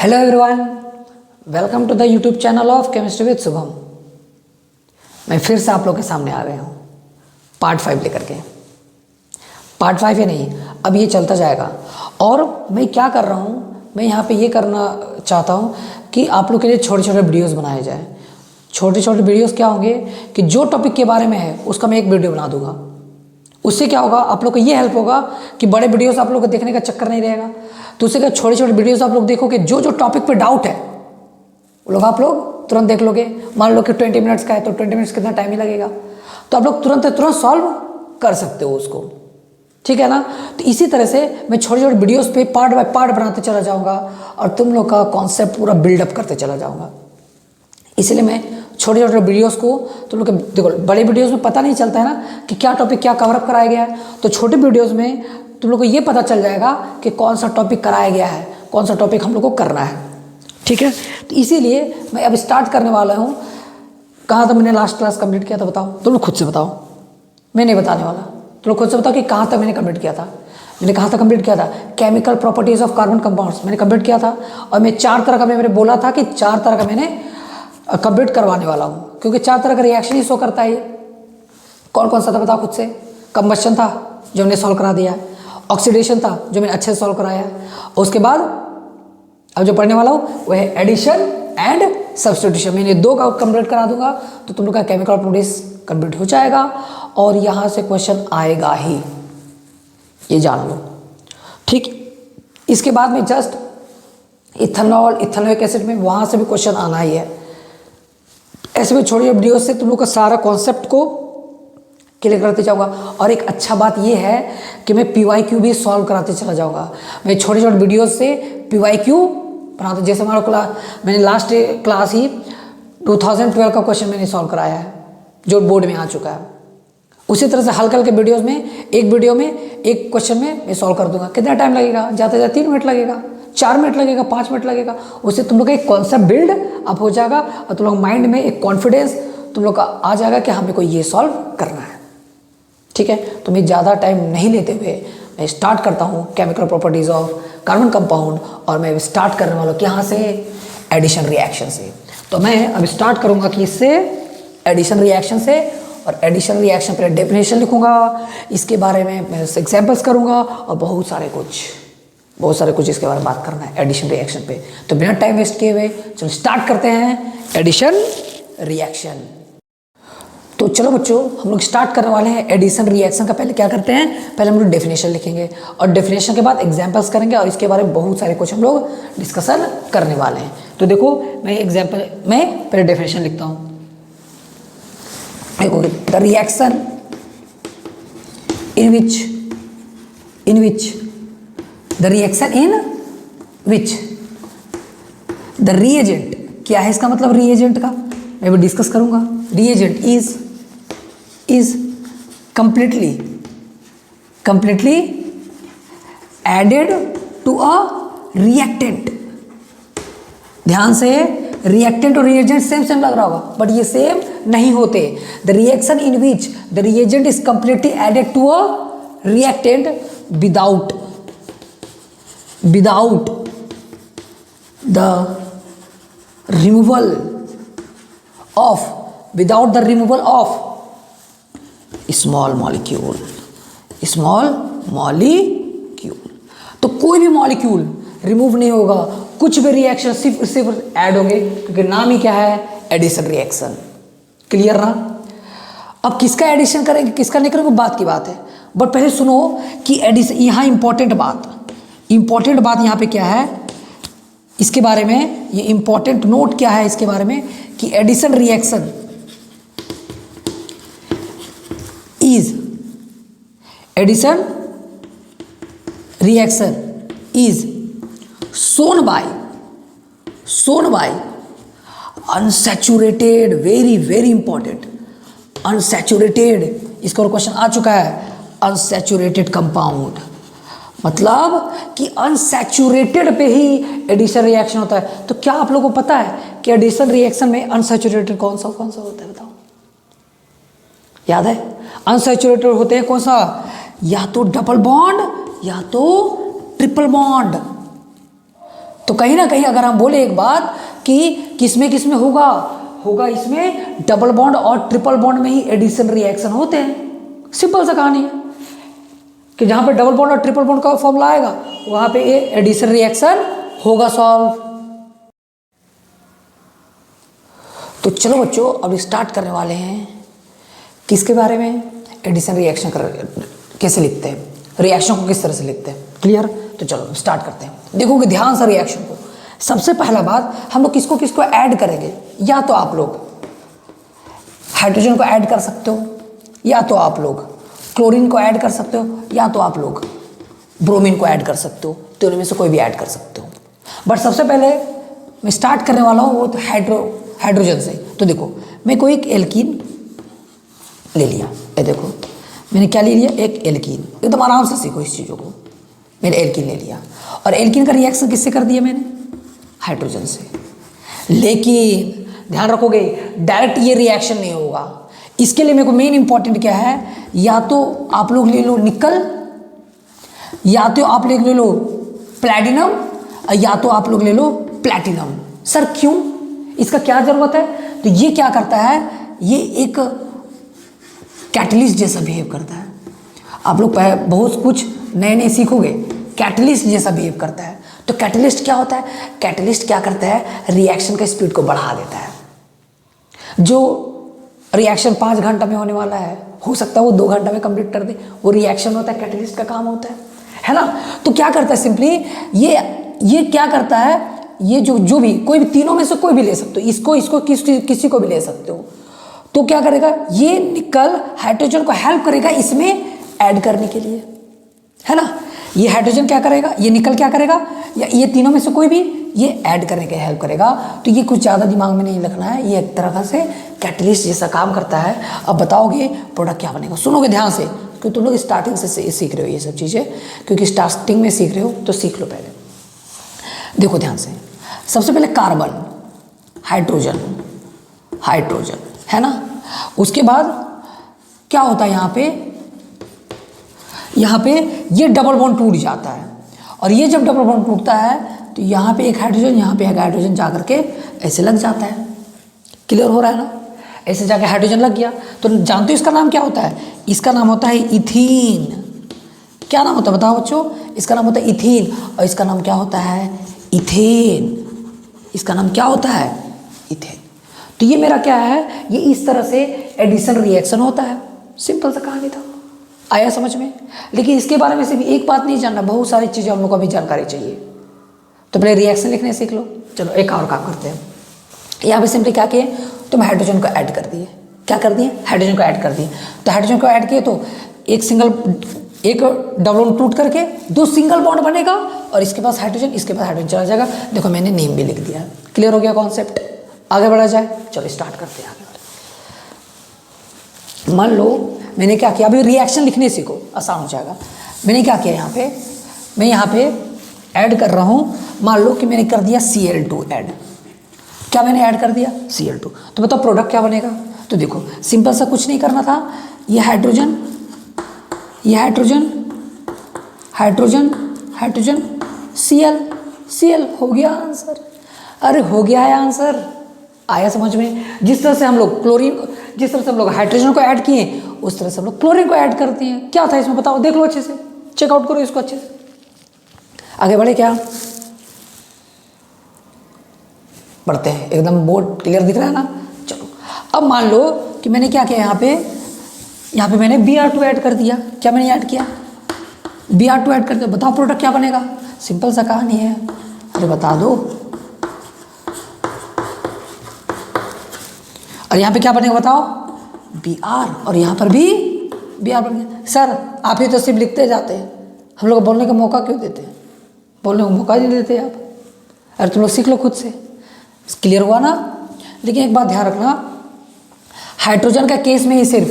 Hello everyone, welcome to the YouTube channel of chemistry with Shubham. मैं फिर से आप लोग के सामने आ गया हूँ पार्ट 5 लेकर के। पार्ट 5 ही नहीं, अब ये चलता जाएगा। और मैं क्या कर रहा हूँ, मैं यहाँ पे ये करना चाहता हूँ कि आप लोग के लिए छोटे छोटे वीडियोस बनाए जाए। छोटे छोटे वीडियोस क्या होंगे कि जो टॉपिक के बारे में है उसका मैं एक वीडियो बना दूंगा। उससे क्या होगा, आप लोग को ये हेल्प होगा कि बड़े वीडियोस आप लोग को देखने का चक्कर नहीं रहेगा। तो उससे क्या, छोटे छोटे वीडियोस आप लोग देखोगे, जो जो टॉपिक पे डाउट है वो लोग आप लोग तुरंत देख लोगे। मान लो कि 20 मिनट्स का है तो 20 मिनट्स कितना टाइम ही लगेगा, तो आप लोग तुरंत सॉल्व कर सकते हो उसको, ठीक है ना। तो इसी तरह से मैं छोटे छोटे वीडियोस पे पार्ट बाय पार्ट बनाते चला जाऊँगा और तुम लोग का कॉन्सेप्ट पूरा बिल्डअप करते चला जाऊँगा। इसलिए मैं छोटे छोटे वीडियोस को तुम लोग देखो, बड़े वीडियोस में पता नहीं चलता है ना कि क्या टॉपिक क्या कवरअप कराया गया है, तो छोटे वीडियोस में तुम लोग को ये पता चल जाएगा कि कौन सा टॉपिक कराया गया है, कौन सा टॉपिक हम लोग को करना है, ठीक है। तो इसीलिए मैं अब स्टार्ट करने वाला हूँ। कहाँ तक मैंने लास्ट क्लास कंप्लीट किया था बताओ, तुम लोग खुद से बताओ, मैं नहीं बताने वाला। तुम लोग खुद से बताओ कि कहाँ तक मैंने कंप्लीट किया था। मैंने कहाँ तक कंप्लीट किया था, chemical properties of carbon compounds मैंने कंप्लीट किया था। और मैं 4 तरह का, मैंने बोला था कि 4 तरह का मैंने कंप्लीट करवाने वाला हूँ, क्योंकि 4 तरह का रिएक्शन ही शो करता है। कौन कौन सा था बताओ खुद से। कंबशन था जो मैंने सॉल्व करा दिया, ऑक्सीडेशन था जो मैंने अच्छे से सॉल्व कराया, और उसके बाद अब जो पढ़ने वाला हूँ वह है एडिशन एंड सब्स्टिट्यूशन। मैंने 2 का कंप्लीट करा दूंगा तो तुम लोग का केमिकल प्रॉपर्टीज कंप्लीट हो जाएगा और यहाँ से क्वेश्चन आएगा ही, ये जान लो, ठीक। इसके बाद में जस्ट इथेनॉल, इथेनोइक एसिड में वहाँ से भी क्वेश्चन आना ही है। ऐसे में छोटे वीडियो से तुम लोग का सारा कॉन्सेप्ट को क्लियर करते जाऊँगा। और एक अच्छा बात ये है कि मैं PYQ भी सॉल्व कराते चला जाऊँगा। मैं छोटे छोटे वीडियो से PYQ बनाता, जैसे हमारा क्लास, मैंने लास्ट क्लास ही 2012 का क्वेश्चन मैंने सॉल्व कराया है जो बोर्ड में आ चुका है। उसी तरह से हल्के हल्के वीडियोज़ में एक वीडियो में एक क्वेश्चन में मैं सॉल्व कर दूंगा। कितना टाइम लगेगा, जाते जाते 3 मिनट लगेगा, 4 मिनट लगेगा, 5 मिनट लगेगा। उससे तुम लोग का एक कॉन्सेप्ट बिल्ड अप हो जाएगा और तुम लोग माइंड में एक कॉन्फिडेंस तुम लोग का आ जाएगा कि हमें को ये सॉल्व करना है, ठीक है। तो मैं ज़्यादा टाइम नहीं लेते हुए मैं स्टार्ट करता हूँ chemical properties of carbon compound. और मैं स्टार्ट करने वाला हूँ यहाँ से, एडिशन रिएक्शन से। तो मैं अब स्टार्ट करूँगा कि इससे एडिशन रिएक्शन से, और एडिशन रिएक्शन पर डेफिनेशन लिखूँगा, इसके बारे में मैं एग्जाम्पल्स करूँगा और बहुत सारे कुछ इसके बारे में बात करना है एडिशन रिएक्शन पे। तो बिना टाइम वेस्ट किए हुए चलो स्टार्ट करते हैं एडिशन रिएक्शन। तो चलो बच्चों, हम लोग स्टार्ट करने वाले हैं एडिशन रिएक्शन का। पहले क्या करते हैं, पहले हम लोग डेफिनेशन लिखेंगे और डेफिनेशन के बाद एग्जाम्पल्स करेंगे और इसके बारे में बहुत सारे कुछ हम लोग डिस्कशन करने वाले हैं। तो देखो, मैं पहले डेफिनेशन लिखता हूँ। The reaction in which the reagent, क्या है इसका मतलब रिएजेंट का मैं भी डिस्कस करूंगा। Reagent is completely added to a reactant। ध्यान से, रिएक्टेंट और रिएजेंट सेम लग रहा होगा, बट ये सेम नहीं होते। The reaction in which the reagent is completely added to a reactant without the removal of small molecule। तो कोई भी मॉलिक्यूल रिमूव नहीं होगा, कुछ भी रिएक्शन सिर्फ ऐड होंगे, क्योंकि नाम ही क्या है, एडिशन रिएक्शन। क्लियर ना। अब किसका एडिशन करेंगे किसका नहीं करेंगे बात की बात है, बट पहले सुनो कि एडिशन, यहाँ इंपॉर्टेंट बात यहाँ पे क्या है इसके बारे में, ये इंपॉर्टेंट नोट क्या है इसके बारे में कि addition reaction is shown by unsaturated, very important, unsaturated, इसका और क्वेश्चन आ चुका है, unsaturated कंपाउंड। मतलब कि अनसैचुरेटेड पे ही एडिशन रिएक्शन होता है। तो क्या आप लोगों को पता है कि एडिशन रिएक्शन में अनसैचुरेटेड कौन सा होता है बताओ, याद है। अनसैचुरेटेड होते हैं कौन सा, या तो डबल बॉन्ड या तो ट्रिपल बॉन्ड। तो कहीं ना कहीं अगर हम बोले एक बात कि किसमें किसमें होगा इसमें डबल बॉन्ड और ट्रिपल बॉन्ड में ही एडिशन रिएक्शन होते हैं। सिंपल सा कहानी है कि जहां पे डबल बॉन्ड और ट्रिपल बॉन्ड का फॉर्मूला आएगा वहां पे ये एडिशन रिएक्शन होगा सॉल्व। तो चलो बच्चों अब स्टार्ट करने वाले हैं किसके बारे में, एडिशन रिएक्शन कैसे लिखते हैं, रिएक्शन को किस तरह से लिखते हैं। क्लियर? तो चलो स्टार्ट करते हैं। देखोगे ध्यान से रिएक्शन को। सबसे पहला बात हम लोग किसको किसको ऐड करेंगे, या तो आप लोग हाइड्रोजन को ऐड कर सकते हो, या तो आप लोग क्लोरीन को ऐड कर सकते हो, या तो आप लोग ब्रोमीन को ऐड कर सकते हो। तो इनमें से कोई भी ऐड कर सकते हो। बट सबसे पहले मैं स्टार्ट करने वाला हूँ वो तो हाइड्रोजन से। तो देखो मैं कोई एक एल्कीन ले लिया, ये देखो मैंने क्या ले लिया, एक एल्कीन। एकदम आराम से सीखो इस चीज़ों को। मैंने एल्कीन ले लिया और एल्कीन का रिएक्शन किससे कर दिया मैंने, हाइड्रोजन से। लेकिन ध्यान रखोगे डायरेक्ट ये रिएक्शन नहीं होगा। इसके लिए मेरे को मेन इंपॉर्टेंट क्या है, या तो आप लोग ले लो निकल, या तो आप लोग ले लो प्लैटिनम, या तो आप लोग ले लो प्लैटिनम। सर क्यों, इसका क्या जरूरत है? तो ये क्या करता है, ये एक कैटलिस्ट जैसा बिहेव करता है। आप लोग बहुत कुछ नए नए सीखोगे, कैटलिस्ट जैसा बिहेव करता है। तो कैटलिस्ट क्या होता है, कैटलिस्ट क्या करता है, रिएक्शन का स्पीड को बढ़ा देता है। जो रिएक्शन 5 घंटा में होने वाला है, हो सकता है वो 2 घंटा में कंप्लीट कर दे। वो रिएक्शन होता है, कैटलिस्ट का काम होता है ना। तो क्या करता है सिंपली, ये क्या करता है, ये जो भी कोई भी तीनों में से कोई भी ले सकते हो, इसको किसी को भी ले सकते हो। तो क्या करेगा, ये निकल हाइड्रोजन को हेल्प करेगा इसमें ऐड करने के लिए, है ना। ये हाइड्रोजन क्या करेगा, ये निकल क्या करेगा, या ये तीनों में से कोई भी ये ऐड करने के हेल्प करेगा। तो ये कुछ ज़्यादा दिमाग में नहीं रखना है, ये एक तरह से कैटलिस्ट जैसा काम करता है। अब बताओगे प्रोडक्ट क्या बनेगा, सुनोगे ध्यान से, क्योंकि तुम लोग स्टार्टिंग से सीख रहे हो ये सब चीज़ें, क्योंकि स्टार्टिंग में सीख रहे हो तो सीख लो पहले। देखो ध्यान से, सबसे पहले कार्बन, हाइड्रोजन है ना। उसके बाद क्या होता है यहाँ पे ये डबल बॉन्ड टूट जाता है, और ये जब डबल बॉन्ड टूटता है तो यहाँ पे एक हाइड्रोजन, यहाँ पे एक हाइड्रोजन जा करके ऐसे लग जाता है। क्लियर हो रहा है ना, ऐसे जाके हाइड्रोजन लग गया। तो जानते हो इसका नाम क्या होता है, इसका नाम होता है इथीन। क्या नाम होता है बताओ बच्चों, इसका नाम होता है इथीन, और इसका नाम क्या होता है, इथेन। इसका नाम क्या होता है, इथेन। तो ये मेरा क्या है, ये इस तरह से एडिशन रिएक्शन होता है। सिंपल सा कहानी था, आया समझ में। लेकिन इसके बारे में से भी एक बात नहीं जानना, बहुत सारी चीज़ें हम लोग को अभी जानकारी चाहिए। तो पहले रिएक्शन लिखने सीख लो। चलो एक और काम करते हैं। यहाँ पे सिंपली क्या किए, तुम हाइड्रोजन को ऐड कर दिए। क्या कर दिए, हाइड्रोजन को ऐड कर दिए। तो हाइड्रोजन को ऐड किए तो एक डबल बॉन्ड टूट करके 2 सिंगल बॉन्ड बनेगा, और इसके पास हाइड्रोजन, इसके पास हाइड्रोजन चला जाएगा। देखो मैंने नेम भी लिख दिया। क्लियर हो गया कॉन्सेप्ट, आगे बढ़ा जाए। चलो स्टार्ट करते हैं आगे। मान लो मैंने क्या किया, अभी रिएक्शन लिखने सीखो, आसान हो जाएगा। मैंने क्या किया, मैं यहाँ पे ऐड कर रहा हूँ। मान लो कि मैंने कर दिया Cl2 ऐड। क्या मैंने ऐड कर दिया, Cl2। तो बताओ प्रोडक्ट क्या बनेगा। तो देखो सिंपल सा कुछ नहीं करना था, ये हाइड्रोजन Cl हो गया आंसर। अरे हो गया है आंसर, आया समझ में। जिस तरह से हम लोग हाइड्रोजन को ऐड किए, उस तरह से हम लोग क्लोरीन को ऐड करते हैं। क्या था इसमें बताओ, देख लो अच्छे से, चेकआउट करो इसको अच्छे से। आगे बढ़े क्या, बढ़ते हैं। एकदम बोर्ड क्लियर दिख रहा है ना। चलो अब मान लो कि मैंने क्या किया, यहाँ पे मैंने Br2 ऐड कर दिया। क्या मैंने ऐड किया, Br2 ऐड कर दिया। बताओ प्रोडक्ट क्या बनेगा, सिंपल सा कहानी है। अरे बता दो। और यहाँ पे क्या बनेगा बताओ, Br, और यहाँ पर भी Br बन गया। सर आप ही तो सिर्फ लिखते जाते हैं, हम लोग बोलने का मौका क्यों देते हैं, बोलने का मौका नहीं देते आप। अरे तुम लोग सीख लो खुद से। क्लियर हुआ ना। लेकिन एक बात ध्यान रखना, हाइड्रोजन का केस में ही सिर्फ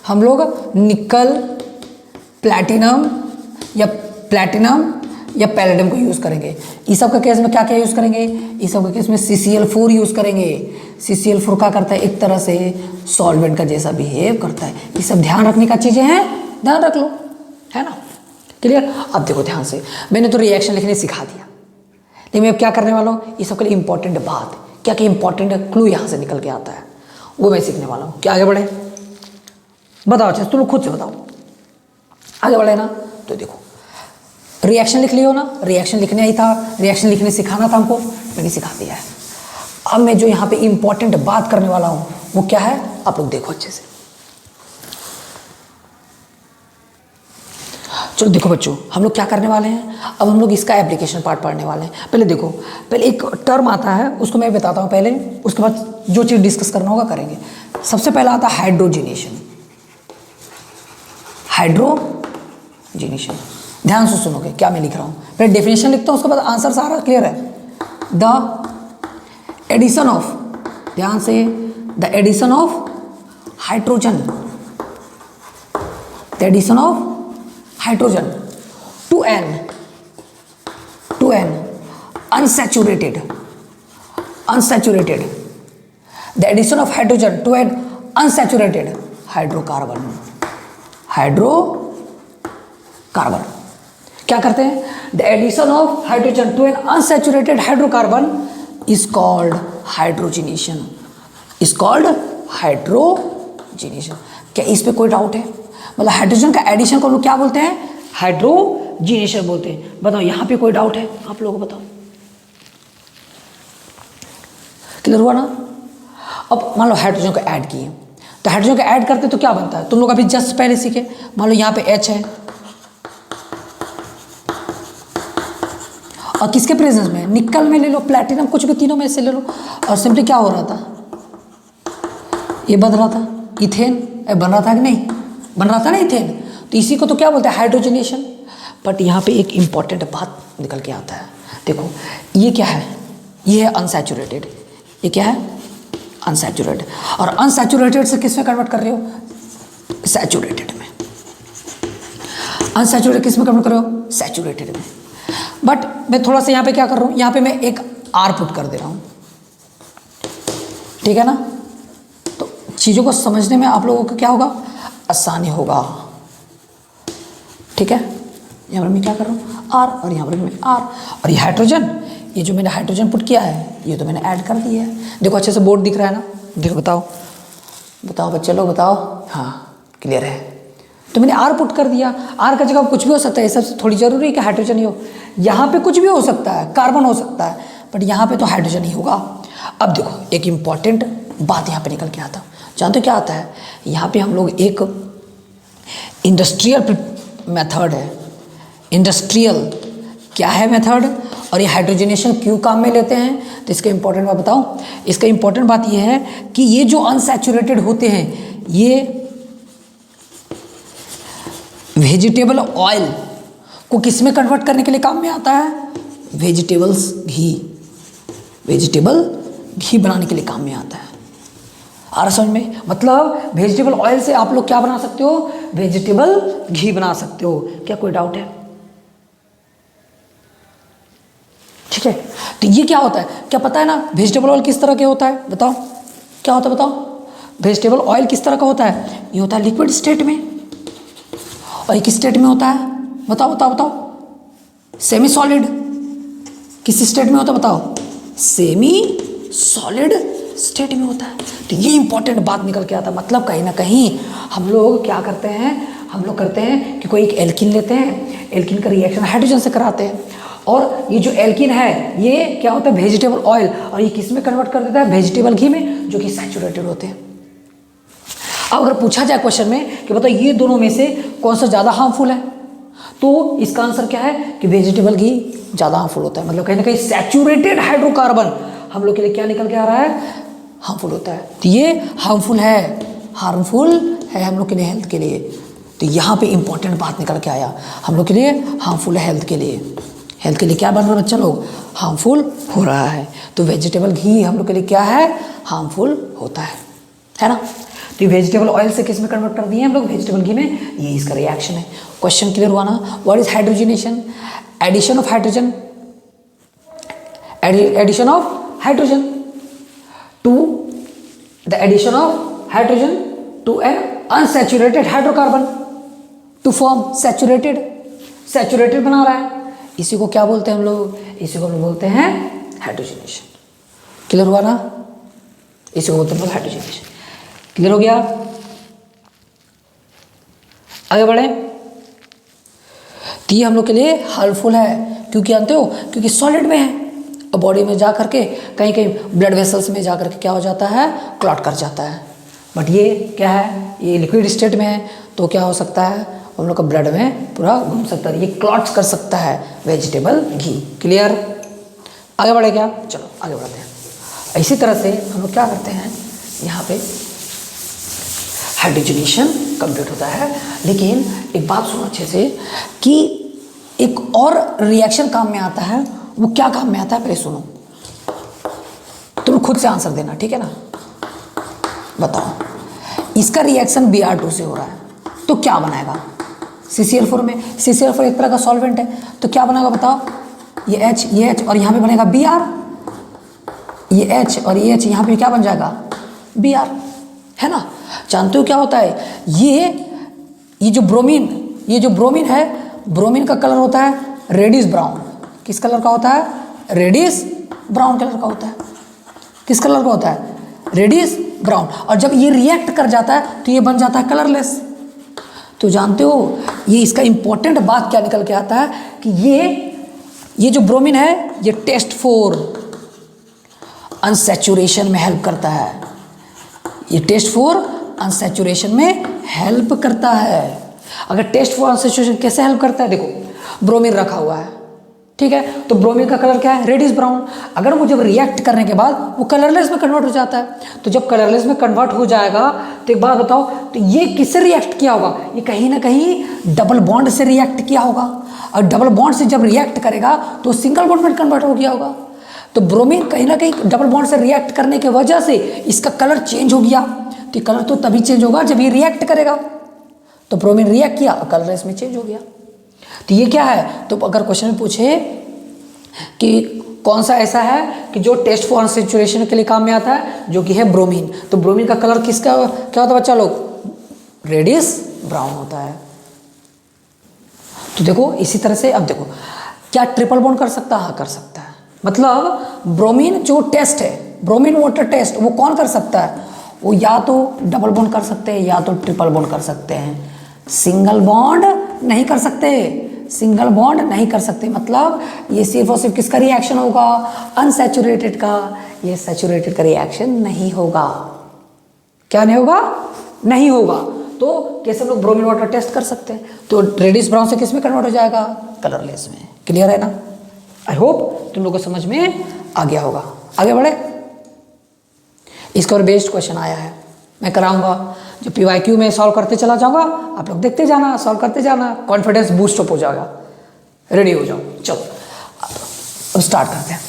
हम लोग निकल, प्लैटिनम या पैलेडियम को यूज़ करेंगे। इस सब का केस में क्या क्या यूज़ करेंगे, इस सब के केस में CCl4 यूज़ करेंगे। CCl4 क्या करता है, एक तरह से सॉल्वेंट का जैसा बिहेव करता है। ये सब ध्यान रखने का चीज़ें हैं, ध्यान रख लो, है ना। क्लियर। अब देखो ध्यान से, मैंने तो रिएक्शन लिखने सिखा दिया, लेकिन मैं अब क्या करने वाला हूँ, ये सबके लिए इंपॉर्टेंट बात, क्या क्या इंपॉर्टेंट क्लू यहाँ से निकल के आता है वो मैं सीखने वाला हूँ। क्या आगे बढ़े, बताओ, अच्छा तुम लोग खुद से बताओ, आगे बढ़े ना। तो देखो रिएक्शन लिख लियो ना, रिएक्शन लिखने ही था, रिएक्शन लिखने सिखाना था हमको, मैंने सिखा दिया है। अब मैं जो यहाँ पे इंपॉर्टेंट बात करने वाला हूँ वो क्या है, आप लोग देखो अच्छे से। चलो देखो बच्चों, हम लोग क्या करने वाले हैं, अब हम लोग इसका एप्लीकेशन पार्ट पढ़ने वाले हैं। पहले देखो, पहले एक टर्म आता है उसको मैं बताता हूँ पहले, उसके बाद जो चीज़ डिस्कस करना होगा करेंगे। सबसे पहला आता है हाइड्रोजिनेशन। हाइड्रोजिनेशन, ध्यान से सुनोगे क्या मैं लिख रहा हूँ। पहले डेफिनेशन लिखता हूँ, उसके बाद आंसर सारा क्लियर है। द एडिशन ऑफ, ध्यान से, the addition of hydrogen, the addition of hydrogen to an unsaturated, the addition of hydrogen to an unsaturated hydrocarbon, क्या करते हैं, the addition of hydrogen to an unsaturated hydrocarbon is called hydrogenation, क्या इस पे कोई doubt है, मतलब hydrogen का एडिशन को हम लोग क्या बोलते हैं, हाइड्रोजिनेशन बोलते हैं। बताओ यहाँ पे कोई डाउट है आप लोगों को, बताओ, क्लियर हुआ ना। अब मान लो हाइड्रोजन को ऐड किए, तो हाइड्रोजन को ऐड करते तो क्या बनता है, तुम लोग अभी जस्ट पहले सीखे। मान लो यहाँ पे H है और किसके प्रेजेंस में, निकल में ले लो, प्लैटिनम, कुछ भी तीनों में से ले लो, और सिंपली क्या हो रहा था, ये बन रहा था इथेन, बन रहा था कि नहीं, बन रहा था ना इथेन। तो इसी को तो क्या बोलते हैं, हाइड्रोजनेशन। बट यहाँ पे एक इंपॉर्टेंट बात निकल के आता है, देखो ये क्या है, ये है अनसैचुरेटेड, ये क्या है, अनसैचुरेटेड, और अनसैचुरेटेड से किस में कन्वर्ट कर रहे हो, सैचुरेटेड में। अनसैचुरेटेड किस में कन्वर्ट कर रहे हो, सैचुरेटेड में। बट मैं थोड़ा सा यहाँ पे क्या कर रहा हूँ, यहाँ पे मैं एक R पुट कर दे रहा हूँ, ठीक है ना। तो चीज़ों को समझने में आप लोगों को क्या होगा, आसानी होगा, ठीक है। यहाँ पर मैं क्या कर रहा हूँ, R, और यहाँ पर मैं R, और ये हाइड्रोजन, ये जो मैंने हाइड्रोजन पुट किया है ये तो मैंने ऐड कर दिया है। देखो अच्छे से बोर्ड दिख रहा है ना, देखो बताओ बच्चे लोग बताओ, हाँ क्लियर है। तो मैंने R पुट कर दिया, R का जगह कुछ भी हो सकता है, ये सबसे थोड़ी ज़रूरी है कि हाइड्रोजन ही हो। यहाँ पे कुछ भी हो सकता है, कार्बन हो सकता है, बट यहाँ पे तो हाइड्रोजन ही होगा। अब देखो एक इम्पॉर्टेंट बात यहाँ पे निकल के आता, जानते हो क्या आता है, यहाँ पे हम लोग एक इंडस्ट्रियल मेथड है, इंडस्ट्रियल क्या है मेथड, और ये हाइड्रोजनेशन क्यों काम में लेते हैं, तो इसका इंपॉर्टेंट बात बताऊँ। इसका इंपॉर्टेंट बात ये है कि ये जो अनसैचुरेटेड होते हैं, ये वेजिटेबल ऑयल को किस में कन्वर्ट करने के लिए काम में आता है, वेजिटेबल घी बनाने के लिए काम में आता है। आ रहा समझ में, मतलब वेजिटेबल ऑयल से आप लोग क्या बना सकते हो, वेजिटेबल घी बना सकते हो। क्या कोई डाउट है, ठीक है। तो ये क्या होता है, क्या पता है ना वेजिटेबल ऑयल किस तरह के होता है, बताओ क्या होता है, बताओ वेजिटेबल ऑयल किस तरह का होता है, ये होता है लिक्विड स्टेट में, और ये किस स्टेट में होता है, बताओ बताओ बताओ, सेमी सॉलिड, किस स्टेट में होता है बताओ, सेमी सॉलिड स्टेट में होता है। तो ये इंपॉर्टेंट बात निकल के आता है, मतलब कहीं ना कहीं हम लोग क्या करते हैं, हम लोग करते हैं कि कोई एक एल्किन लेते हैं, एल्किन का रिएक्शन हाइड्रोजन से कराते हैं, और ये जो एल्किन है ये क्या होता है, वेजिटेबल ऑयल, और ये किस में कन्वर्ट कर देता है, वेजिटेबल घी में, जो कि सैचुरेटेड होते हैं। अब अगर पूछा जाए क्वेश्चन में कि बताओ ये दोनों में से कौन सा ज़्यादा हार्मफुल है, तो इसका आंसर क्या है कि वेजिटेबल घी ज़्यादा हार्मफुल होता है। मतलब कहीं ना कहीं सैचुरेटेड हाइड्रोकार्बन हम लोग के लिए क्या निकल के आ रहा है, हार्मफुल होता है। तो ये हार्मफुल है हम लोग के लिए, हेल्थ के लिए। तो यहाँ पे इंपॉर्टेंट बात निकल के आया, हम लोग के लिए हार्मफुल है, हेल्थ के लिए क्या बन रहा है बच्चा लोग, हार्मफुल हो रहा है। तो वेजिटेबल घी हम लोग के लिए क्या है, हार्मफुल होता है ना। तो वेजिटेबल ऑयल से किस में कन्वर्ट कर दिए हम लोग, वेजिटेबल घी में, ये इसका रिएक्शन है। क्वेश्चन क्लियर हुआ ना। What is hydrogenation, addition of hydrogen, addition of hydrogen to the addition of hydrogen to an unsaturated hydrocarbon to form saturated बना रहा है। इसी को क्या बोलते हैं हम लोग? इसी को हम लोग बोलते हैं हाइड्रोजनेशन। क्लियर हुआ ना? इसी को बोलते हैं हाइड्रोजनेशन। क्लियर हो गया? आगे बढ़े। तो ये हम लोग के लिए हेल्पफुल है, क्योंकि जानते हो, क्योंकि सॉलिड में है और बॉडी में जा करके कहीं कहीं ब्लड वेसल्स में जा करके क्या हो जाता है? क्लॉट कर जाता है। बट ये क्या है? ये लिक्विड स्टेट में है, तो क्या हो सकता है? हम लोग का ब्लड में पूरा घूम सकता है, ये क्लॉट्स कर सकता है वेजिटेबल घी। क्लियर? आगे बढ़े क्या? चलो आगे बढ़ते हैं। इसी तरह से हम लोग क्या करते हैं, यहाँ पे हाइड्रोजनेशन कंप्लीट होता है। लेकिन एक बात सुनो अच्छे से कि एक और रिएक्शन काम में आता है। वो क्या काम में आता है पहले सुनो, तुम खुद से आंसर देना, ठीक है ना? बताओ, इसका रिएक्शन Br2 से हो रहा है तो क्या बनाएगा? CCl4 में, CCl4 एक तरह का सॉल्वेंट है, तो क्या बनेगा बताओ? ये H और यहाँ पे बनेगा Br, ये H और ये H यहाँ पे क्या बन जाएगा? Br, है ना? जानते हो क्या होता है? ये जो ब्रोमीन है, ब्रोमीन का कलर होता है रेडिश ब्राउन। किस कलर का होता है? रेडिश ब्राउन कलर का होता है। किस कलर का होता है? Reddish brown. और जब ये रिएक्ट कर जाता है तो ये बन जाता है कलरलेस। तो जानते हो ये इसका इंपॉर्टेंट बात क्या निकल के आता है कि ये जो ब्रोमीन है ये टेस्ट फॉर अनसैचुरेशन में हेल्प करता है। ये टेस्ट फॉर अनसैचुरेशन में हेल्प करता है। अगर टेस्ट फॉर अनसैचुरेशन कैसे हेल्प करता है? देखो, ब्रोमीन रखा हुआ है, ठीक है, तो ब्रोमीन का कलर क्या है? Reddish brown. अगर वो जब रिएक्ट करने के बाद वो कलरलेस में कन्वर्ट हो जाता है, तो जब कलरलेस में कन्वर्ट हो जाएगा तो एक बात बताओ, तो ये किससे रिएक्ट किया होगा? ये कहीं ना कहीं डबल बॉन्ड से रिएक्ट किया होगा, और डबल बॉन्ड से जब रिएक्ट करेगा तो सिंगल बॉन्ड में कन्वर्ट हो गया होगा। तो ब्रोमीन कहीं ना कहीं डबल बॉन्ड से रिएक्ट करने की वजह से इसका कलर चेंज हो गया। तो कलर तो तभी चेंज होगा जब ये रिएक्ट करेगा। तो ब्रोमीन रिएक्ट किया और कलर इसमें चेंज हो गया। तो ये क्या है? तो अगर क्वेश्चन में पूछे कि कौन सा ऐसा है कि जो टेस्ट फॉर अनसैचुरेशन के लिए काम में आता है, जो कि है ब्रोमीन, तो ब्रोमीन का कलर किसका क्या होता है बच्चा लोग? रेडिश ब्राउन होता है। तो देखो इसी तरह से अब देखो, क्या ट्रिपल बॉन्ड कर सकता है? हाँ कर सकता है। मतलब ब्रोमीन जो टेस्ट है, ब्रोमीन वाटर टेस्ट, वो कौन कर सकता है? वो या तो डबल बॉन्ड कर सकते हैं या तो ट्रिपल बॉन्ड कर सकते हैं। सिंगल बॉन्ड नहीं कर सकते, सिंगल बॉन्ड नहीं कर सकते। मतलब ये सिर्फ और सिर्फ किसका रिएक्शन होगा? अनसैचुरेटेड का। ये सैचुरेटेड का रिएक्शन नहीं होगा। क्या नहीं होगा? नहीं होगा। तो कैसे हम लोग ब्रोमीन वाटर टेस्ट कर सकते हैं? तो रेडिश ब्राउन से किस में कन्वर्ट हो जाएगा? कलरलेस में। क्लियर है ना? आई होप तुम लोग को समझ में आ गया होगा। आगे बढ़े। इसका और बेस्ड क्वेश्चन आया है, मैं कराऊंगा। जो PYQ में सॉल्व करते चला जाऊंगा, आप लोग देखते जाना, सॉल्व करते जाना, कॉन्फिडेंस बूस्ट अप हो जाएगा। रेडी हो जाओ। चलो अब स्टार्ट करते हैं।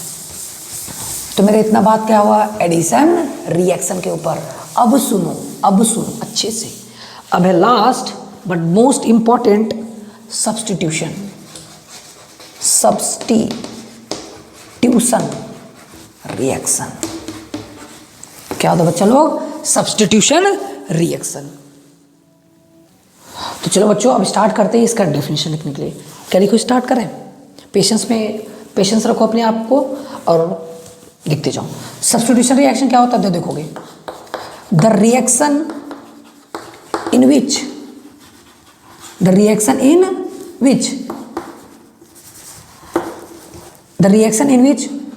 तो मेरा इतना बात क्या हुआ? एडिशन रिएक्शन के ऊपर। अब सुनो अच्छे से। अब है last but most important, substitution. Substitution reaction क्या होता है बच्चा लोग? Substitution reaction. तो चलो बच्चों अब स्टार्ट करते हैं इसका डेफिनेशन लिखने के लिए। क्या लिखो? स्टार्ट करें। पेशेंस रखो अपने आप को और लिखते जाओ। सब्स्टिट्यूशन रिएक्शन क्या होता है देखोगे, the reaction in which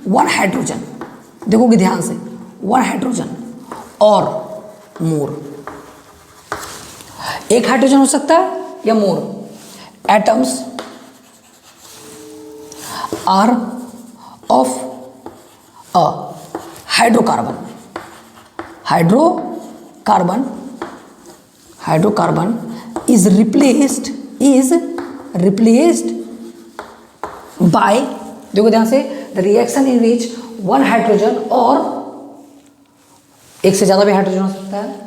one hydrogen, देखोगे ध्यान से, वन हाइड्रोजन और मोर, एक हाइड्रोजन हो सकता है या more, atoms are of a hydrocarbon is replaced by, देखो ध्यान से, the reaction in which one hydrogen और एक से ज्यादा भी हाइड्रोजन हो सकता है,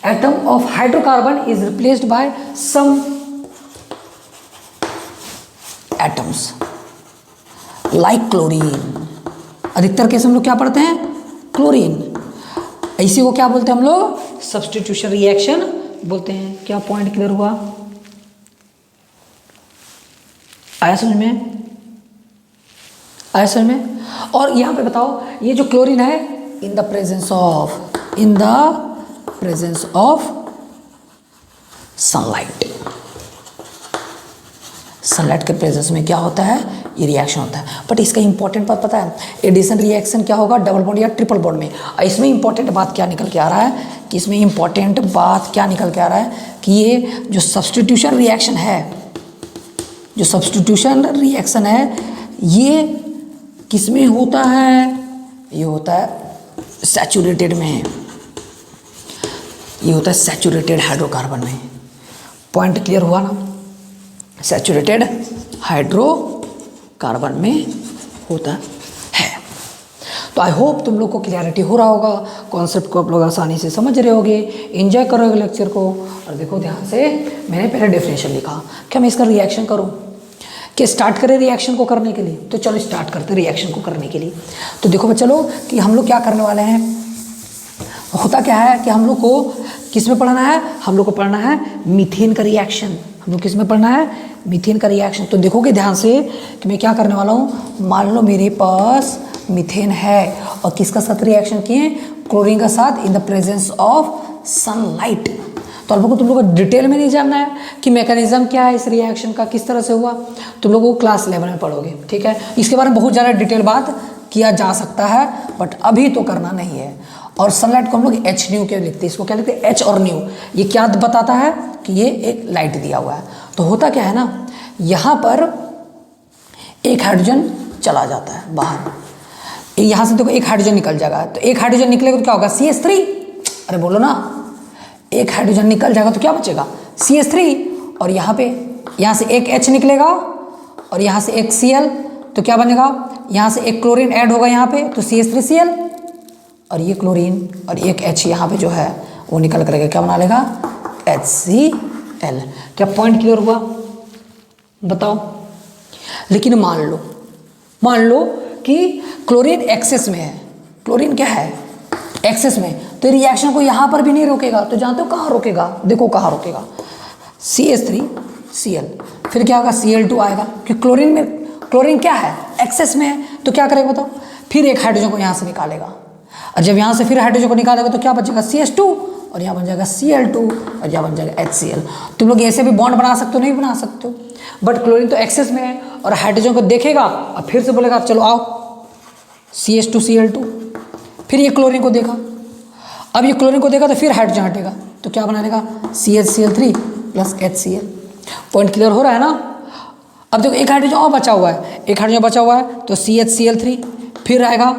atom of hydrocarbon is replaced by some atoms like chlorine. अधिकतर केस हम लोग क्या पढ़ते हैं? क्लोरीन। इसी को क्या बोलते हैं हम लोग? सब्स्टिट्यूशन रिएक्शन बोलते हैं। क्या पॉइंट क्लियर हुआ? आया समझ में? आया समझ में। और यहाँ पे बताओ ये जो क्लोरीन है in the presence of sunlight, sunlight के प्रेजेंस में क्या होता है, ये रिएक्शन होता है। बट इसका इंपॉर्टेंट बात पता है, एडिशन रिएक्शन क्या होगा डबल बॉन्ड या ट्रिपल बॉन्ड में। इसमें इंपॉर्टेंट बात क्या निकल के आ रहा है कि इसमें इंपॉर्टेंट बात क्या निकल के आ रहा है कि ये जो सब्स्टिट्यूशन रिएक्शन है, ये किस में होता है, ये होता है सैचुरेटेड में, ये होता है सैचुरेटेड हाइड्रोकार्बन में। पॉइंट क्लियर हुआ ना, सैचुरेटेड हाइड्रोकार्बन में होता है। तो आई होप तुम लोग को क्लियरिटी हो रहा होगा, कॉन्सेप्ट को आप लोग आसानी से समझ रहे होगे, एंजॉय करोगे लेक्चर को। और देखो ध्यान से, मैंने पहले डेफिनेशन लिखा कि मैं इसका रिएक्शन करूं, कि स्टार्ट करें रिएक्शन को करने के लिए। तो चलो स्टार्ट करते हैं रिएक्शन को करने के लिए। तो देखो चलो कि हम लोग क्या करने वाले हैं, होता क्या है कि हम लोग को किस में पढ़ना है, हम लोग को पढ़ना है मीथेन का रिएक्शन। हम लोग किस में पढ़ना है, मीथेन का रिएक्शन। तो देखोगे ध्यान से कि मैं क्या करने वाला हूँ, मान लो मेरे पास मीथेन है और किसका साथ रिएक्शन किए, क्लोरीन का साथ, in the presence of sunlight. तो तुम लोगों को डिटेल में नहीं जानना है कि मैकेनिज्म क्या है इस रिएक्शन का, किस तरह से हुआ, तुम लोगों को क्लास 11 में पढ़ोगे, ठीक है। इसके बारे में बहुत ज़्यादा डिटेल बात किया जा सकता है, बट अभी तो करना नहीं है। और सनलाइट को हम लोग एच न्यू के लिखते हैं, इसको क्या लिखते हैं, एच और न्यू। ये क्या बताता है कि ये एक लाइट दिया हुआ है। तो होता क्या है ना, यहाँ पर एक हाइड्रोजन चला जाता है बाहर, यहाँ से देखो एक हाइड्रोजन निकल जाएगा। तो एक हाइड्रोजन निकलेगा तो क्या होगा, CH3। अरे बोलो ना, एक हाइड्रोजन निकल जाएगा तो क्या बचेगा, CH3। और यहाँ से एक H निकलेगा और यहाँ से एक Cl, तो क्या बनेगा, यहाँ से एक क्लोरीन ऐड होगा यहाँ पे, तो CH3Cl। और ये क्लोरीन और एक H यहाँ पे जो है वो निकल करके क्या बना लेगा, HCl। क्या पॉइंट क्लियर हुआ, बताओ। लेकिन मान लो कि क्लोरीन एक्सेस में है, क्लोरीन क्या है, एक्सेस में, तो रिएक्शन को यहाँ पर भी नहीं रोकेगा। तो जानते हो कहाँ रोकेगा, देखो कहाँ रोकेगा, CH3Cl, फिर क्या होगा, Cl2 आएगा। कि क्लोरीन क्या है, एक्सेस में है, तो क्या करेगा बताओ, फिर एक हाइड्रोजन को यहाँ से निकालेगा। और जब यहाँ से फिर हाइड्रोजन को निकालेगा तो क्या बचेगा, CH2, और यहाँ बन जाएगा Cl2, और यहाँ बन जाएगा HCl। तुम लोग ऐसे भी बॉन्ड बना सकते हो, नहीं बना सकते हो, बट क्लोरीन तो एक्सेस में है और हाइड्रोजन को देखेगा और फिर से बोलेगा चलो आओ CH2Cl2। फिर ये क्लोरीन को देखा, अब ये क्लोरीन को देखा तो फिर हाइड्रोजन हटेगा, तो क्या बना लेगा, CHCl3 plus HCl। Point clear हो रहा है ना। अब देखो एक हाइड्रोजन और बचा हुआ है, तो CHCl3, फिर आएगा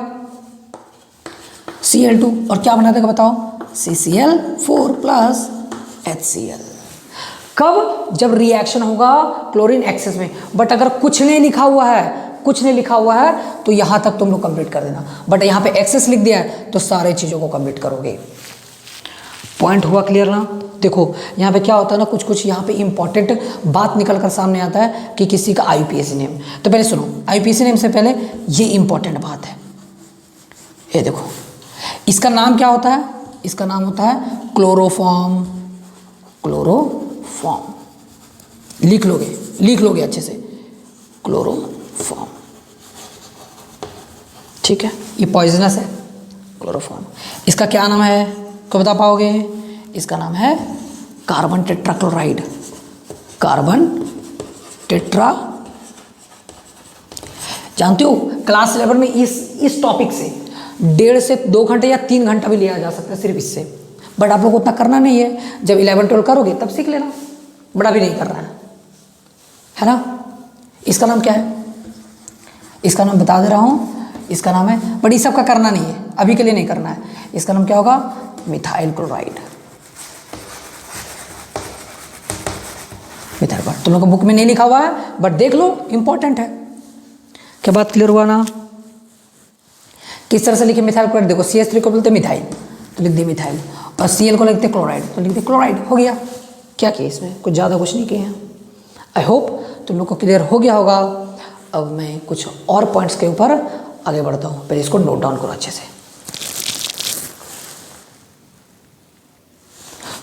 Cl2 और क्या बना देगा बताओ, CCl4 प्लस HCl। कब, जब रिएक्शन होगा क्लोरीन एक्सेस में। बट अगर कुछ नहीं लिखा हुआ है तो यहाँ तक तुम लोग कंप्लीट कर देना, बट यहाँ पे एक्सेस लिख दिया है तो सारे चीज़ों को कंप्लीट करोगे। पॉइंट हुआ क्लियर ना। देखो यहाँ पे क्या होता है ना, कुछ यहाँ पे इंपॉर्टेंट बात निकल कर सामने आता है कि किसी का IUPAC नेम। तो पहले सुनो, IUPAC नेम से पहले ये इंपॉर्टेंट बात है, ये देखो इसका नाम क्या होता है, इसका नाम होता है क्लोरोफॉर्म। लिख लोगे अच्छे से, क्लोरोफॉर्म, ठीक है। ये पॉइजनस है क्लोरोफॉर्म। इसका क्या नाम है, को बता पाओगे, इसका नाम है कार्बन टेट्राक्लोराइड। जानते हो क्लास 11 में इस टॉपिक से 1.5 से 2 घंटे या 3 घंटा भी लिया जा सकता है सिर्फ इससे, बट आप लोग को उतना करना नहीं है। जब 11-12 करोगे तब सीख लेना, बड़ा भी नहीं करना है ना। इसका नाम क्या है, इसका नाम बता दे रहा हूँ, इसका नाम है, बट इस सब का करना नहीं है, अभी के लिए नहीं करना है। इसका नाम क्या होगा, मिथाइल क्लोराइड। तुम लोग को बुक में नहीं लिखा हुआ है, बट देख लो, इंपॉर्टेंट है। क्या बात क्लियर हुआ ना। किस तरह से लिखे मिथाइल क्लोराइड, देखो CH3 को बोलते मिथाइल तो लिख दिए मिथाइल, और Cl को लिखते क्लोराइड तो लिख दिए क्लोराइड, हो गया। क्या किया इसमें, कुछ ज़्यादा कुछ नहीं किए हैं। आई होप तुम लोग को क्लियर हो गया होगा। अब मैं कुछ और पॉइंट्स के ऊपर आगे बढ़ता हूँ, पहले इसको नोट डाउन करो अच्छे से।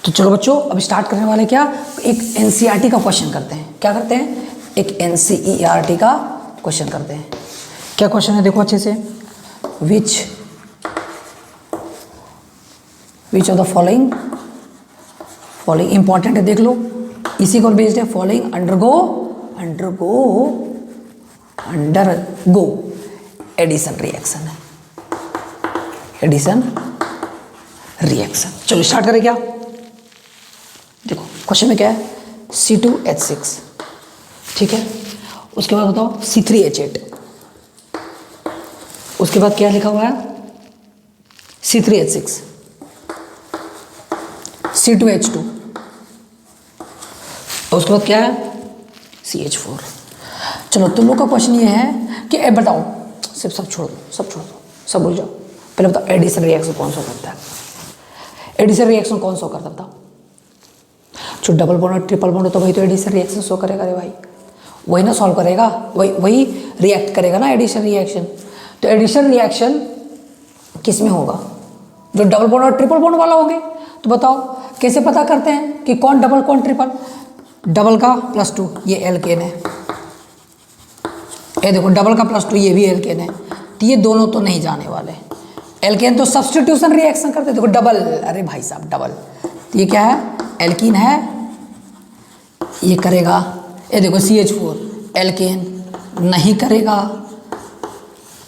तो चलो बच्चों, अब स्टार्ट करने वाले क्या, एक NCERT का क्वेश्चन करते हैं। क्या करते हैं, एक NCERT का क्वेश्चन करते हैं। क्या क्वेश्चन है देखो अच्छे से, which of the following important है, देख लो, इसी को बेस्ड है। फॉलोइंग अंडरगो एडिशन रिएक्शन है, एडिशन रिएक्शन। चलो स्टार्ट करें क्या। देखो क्वेश्चन में क्या है, C2H6, ठीक है। उसके बाद बताओ C3H8, उसके बाद क्या लिखा हुआ है, C3H6, C2H2, और उसके बाद क्या है, CH4। चलो तुम लोग का क्वेश्चन ये है कि बताओ, सिर्फ सब छोड़ दो, सब भूल जाओ, पहले बताओ एडिशन रिएक्शन कौन सा करता है, एडिशन रिएक्शन कौन सा करता बताओ। जो डबल बॉन्ड और ट्रिपल बॉन्ड हो तो वही तो एडिशन रिएक्शन शो करेगा रे भाई, वही ना सॉल्व करेगा, वही रिएक्ट करेगा ना एडिशन रिएक्शन। तो एडिशन रिएक्शन किस में होगा, जो डबल बॉन्ड और ट्रिपल बॉन्ड वाला होंगे। तो बताओ कैसे पता करते हैं कि कौन डबल कौन ट्रिपल। डबल का +2 ये एल्केन है, ये देखो डबल का +2 ये भी एल्केन है, तो ये दोनों तो नहीं जाने वाले। एल्केन तो सब्स्टिट्यूशन रिएक्शन करते हैं, देखो डबल, अरे भाई साहब डबल, तो ये क्या है, एल्कीन है, ये करेगा। ये देखो CH4 एल्केन नहीं करेगा।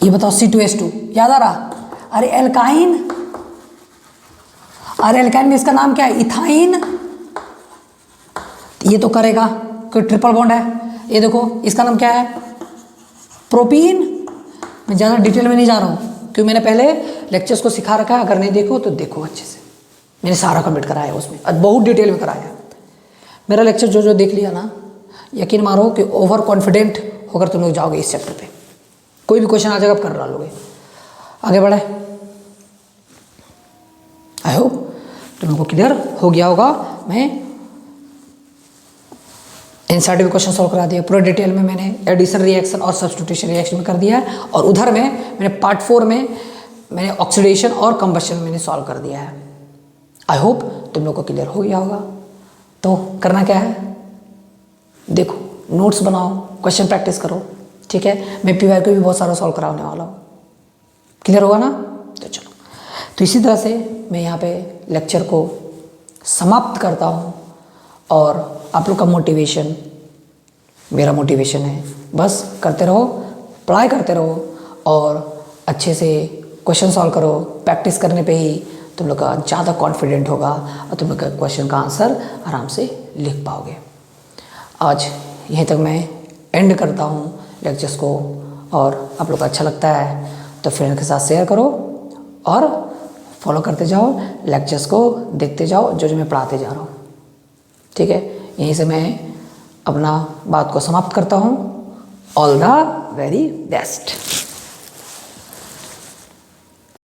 ये बताओ C2H2 याद आ रहा, अरे एल्काइन, अरे एल्काइन में इसका नाम क्या है, इथाइन, ये तो करेगा, कोई ट्रिपल बॉन्ड है। ये देखो इसका नाम क्या है, प्रोपीन। मैं ज़्यादा डिटेल में नहीं जा रहा हूँ क्योंकि मैंने पहले लेक्चर्स को सिखा रखा है, अगर नहीं देखो तो देखो अच्छे से, मैंने सारा कंप्लीट कराया उसमें, बहुत डिटेल में कराया। मेरा लेक्चर जो देख लिया ना, यकीन मारो कि ओवर कॉन्फिडेंट होकर तुम लोग जाओगे इस चैप्टर पे, कोई भी क्वेश्चन आ जाएगा आप कर डालोगे। आगे बढ़े, आई होप तुम लोगों को क्लियर हो गया होगा। मैं एनसीईआरटी भी क्वेश्चन सॉल्व करा दिया पूरा डिटेल में, मैंने एडिशन रिएक्शन और सब्स्टिट्यूशन रिएक्शन में कर दिया है, और उधर में मैंने पार्ट 4 में मैंने ऑक्सीडेशन और कंबशन मैंने सॉल्व कर दिया है। आई होप तुम लोग को क्लियर हो गया होगा। तो करना क्या है, देखो नोट्स बनाओ, क्वेश्चन प्रैक्टिस करो, ठीक है। मैं PY को भी बहुत सारा सॉल्व कराने वाला हूँ, क्लियर होगा ना। तो चलो, तो इसी तरह से मैं यहाँ पे लेक्चर को समाप्त करता हूँ, और आप लोग का मोटिवेशन मेरा मोटिवेशन है, बस करते रहो, पढ़ाई करते रहो, और अच्छे से क्वेश्चन सॉल्व करो। प्रैक्टिस करने पे ही तुम लोग का ज़्यादा कॉन्फिडेंट होगा और तुम लोग का क्वेश्चन का आंसर आराम से लिख पाओगे। आज यहीं तक मैं एंड करता हूँ लेक्चर्स को, और आप लोग को अच्छा लगता है तो फ्रेंड के साथ शेयर करो और फॉलो करते जाओ, लेक्चर्स को देखते जाओ जो मैं पढ़ाते जा रहा हूँ, ठीक है। यहीं से मैं अपना बात को समाप्त करता हूँ। All the very best.